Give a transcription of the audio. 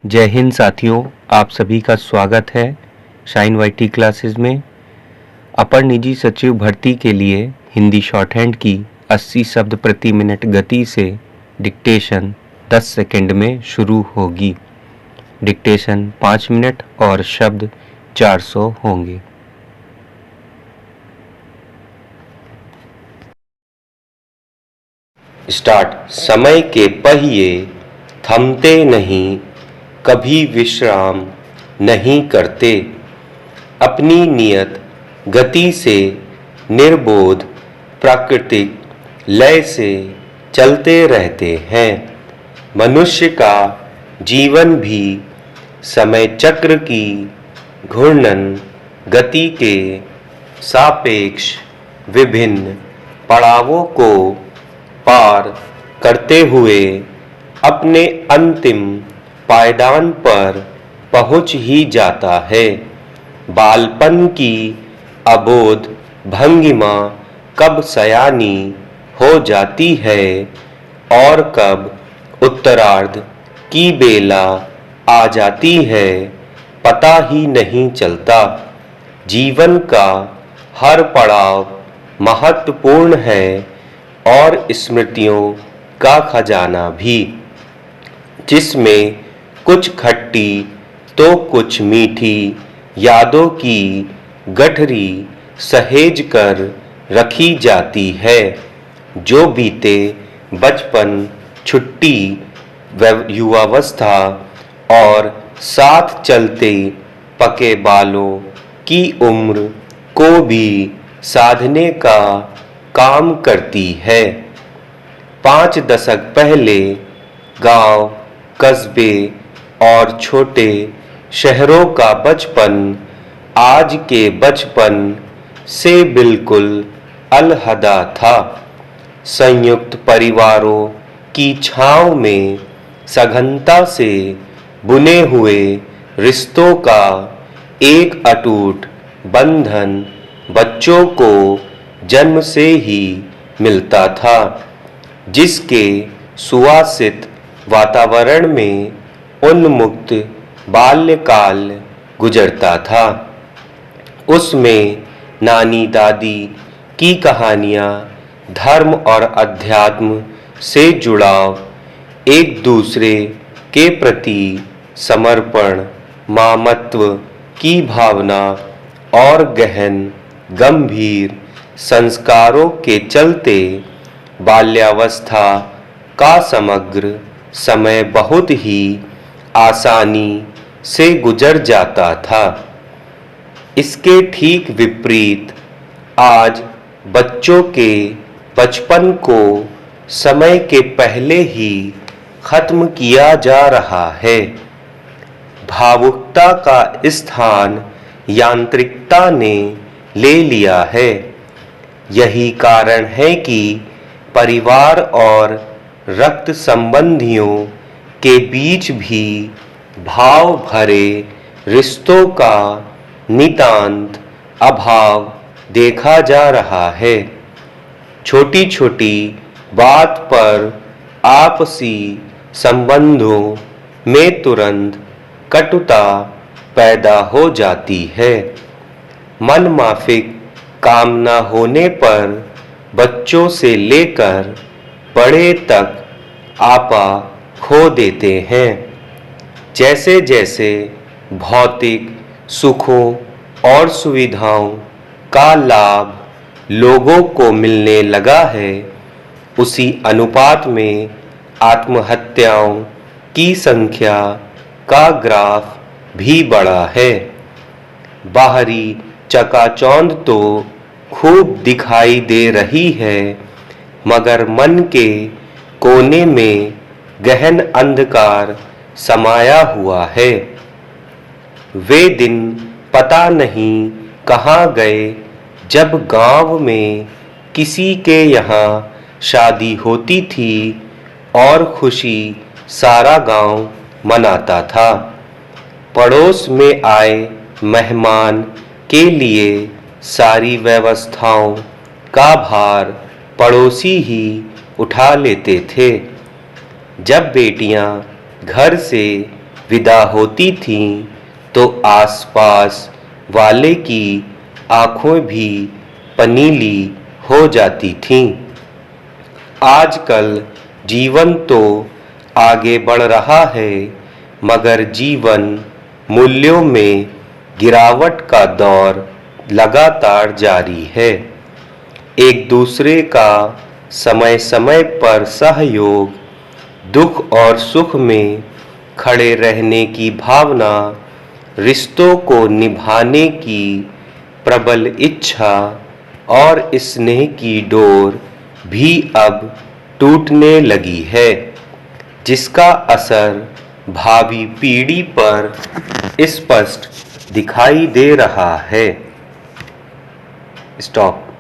जय हिंद साथियों, आप सभी का स्वागत है शाइन वाईटी क्लासेस में। अपर निजी सचिव भर्ती के लिए हिंदी शॉर्ट हैंड की 80 शब्द प्रति मिनट गति से डिक्टेशन 10 सेकंड में शुरू होगी। डिक्टेशन 5 मिनट और शब्द 400 होंगे। स्टार्ट। समय के पहिए थमते नहीं, कभी विश्राम नहीं करते, अपनी नियत गति से निर्बोध प्राकृतिक लय से चलते रहते हैं। मनुष्य का जीवन भी समय चक्र की घूर्णन गति के सापेक्ष विभिन्न पड़ावों को पार करते हुए अपने अंतिम पायदान पर पहुंच ही जाता है। बालपन की अबोध भंगिमा कब सयानी हो जाती है और कब उत्तरार्ध की बेला आ जाती है, पता ही नहीं चलता। जीवन का हर पड़ाव महत्वपूर्ण है और स्मृतियों का खजाना भी, जिसमें कुछ खट्टी तो कुछ मीठी यादों की गठरी सहेज कर रखी जाती है, जो बीते बचपन, छुट्टी, युवावस्था और साथ चलते पके बालों की उम्र को भी साधने का काम करती है। 5 दशक पहले गांव, कस्बे और छोटे शहरों का बचपन आज के बचपन से बिल्कुल अलहदा था। संयुक्त परिवारों की छांव में सघनता से बुने हुए रिश्तों का एक अटूट बंधन बच्चों को जन्म से ही मिलता था, जिसके सुवासित वातावरण में उन्मुक्त बाल्यकाल गुजरता था। उसमें नानी दादी की कहानियाँ, धर्म और अध्यात्म से जुड़ाव, एक दूसरे के प्रति समर्पण, मामत्व की भावना और गहन गंभीर संस्कारों के चलते बाल्यावस्था का समग्र समय बहुत ही आसानी से गुजर जाता था। इसके ठीक विपरीत आज बच्चों के बचपन को समय के पहले ही खत्म किया जा रहा है। भावुकता का स्थान यांत्रिकता ने ले लिया है। यही कारण है कि परिवार और रक्त संबंधियों के बीच भी भाव भरे रिश्तों का नितांत अभाव देखा जा रहा है। छोटी छोटी बात पर आपसी संबंधों में तुरंत कटुता पैदा हो जाती है। मनमाफिक काम न होने पर बच्चों से लेकर बड़े तक आपा खो देते हैं। जैसे जैसे भौतिक सुखों और सुविधाओं का लाभ लोगों को मिलने लगा है, उसी अनुपात में आत्महत्याओं की संख्या का ग्राफ भी बढ़ा है। बाहरी चकाचौंध तो खूब दिखाई दे रही है, मगर मन के कोने में गहन अंधकार समाया हुआ है। वे दिन पता नहीं कहाँ गए जब गांव में किसी के यहाँ शादी होती थी और खुशी सारा गांव मनाता था। पड़ोस में आए मेहमान के लिए सारी व्यवस्थाओं का भार पड़ोसी ही उठा लेते थे। जब बेटियां घर से विदा होती थीं तो आसपास वाले की आंखों भी पनीली हो जाती थीं। आजकल जीवन तो आगे बढ़ रहा है, मगर जीवन मूल्यों में गिरावट का दौर लगातार जारी है। एक दूसरे का समय समय पर सहयोग, दुख और सुख में खड़े रहने की भावना, रिश्तों को निभाने की प्रबल इच्छा और स्नेह की डोर भी अब टूटने लगी है, जिसका असर भावी पीढ़ी पर स्पष्ट दिखाई दे रहा है। स्टॉप।